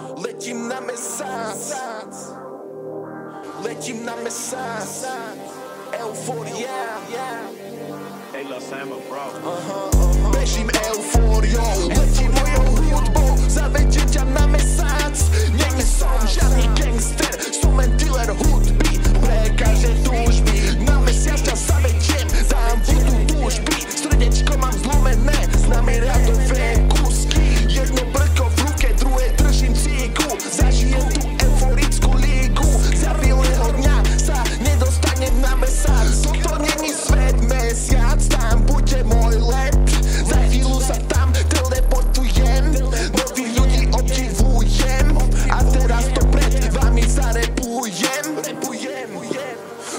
Letím na mesác. Letím na mesác. Eufória. Hey, Lil Sam, bro. Bežím eufóriou, letím mojou hudbou, zavediem ťa na mesác. Nie som žiadny gangster, som len dealer hudby pre každé túžby. Na mesiac ťa zavediem, dám vodu túžby. Srdečko mám zlomené, známe radové kúsky. Jedno brko v ruke, druhé držím cíku. Zažijem tú euforickú lígu. Za bieleho dňa sa nedostanem na mesác. Toto není svet mesiac, tam bude môj let. Za chvíľu sa tam teleportujem, nových ľudí obdivujem. A teraz to pred vami zarepujem.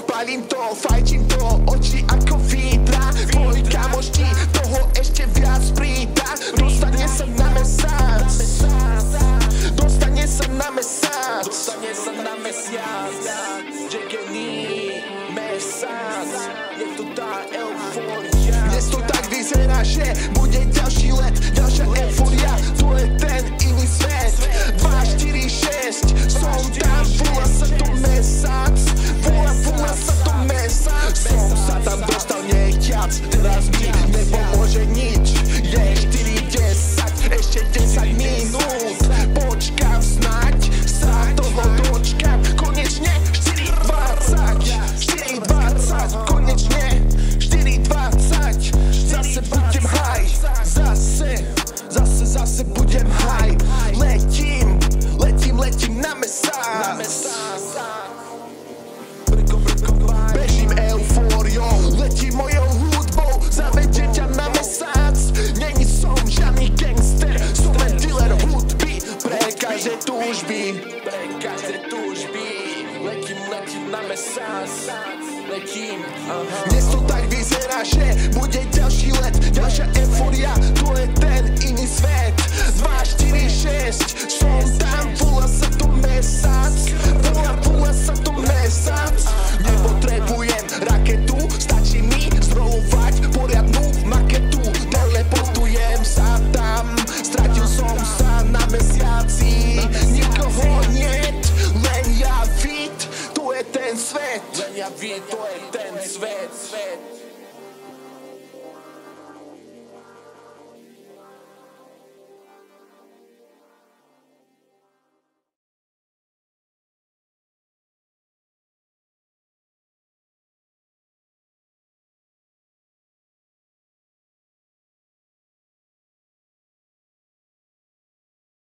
Palím to, fajčím to, oči ako vidra. Môj kamoš ti toho ešte viac pridá. Dostane sa na mesác. Dostane sa na mesác. Dostane sa na mesiac. Džegení mesác. Je to tá eufória. Dnes to tak vyzerá, že bude ďalší let, ďalšia eufória. To je ten iný svet. 2, 4, 6. Som tam, volá sa to mesác. Volá sa to mesác. Som sa tam dostal nechťac. Teraz mi nepomôže nič. Je 4:10, ešte 10 minút. Počkám, snaď sa toho dočkám. Konečne 4:20. 4:20, konečne 4:20. Zase budem high. Zase budem high. Letím na mesác. Bežím eufóriou, letím mojou hudbou, zavediem ťa na mesác. Není som žiadny gangster, som len dealer hudby pre každé túžby. Letím na mesác. Letím.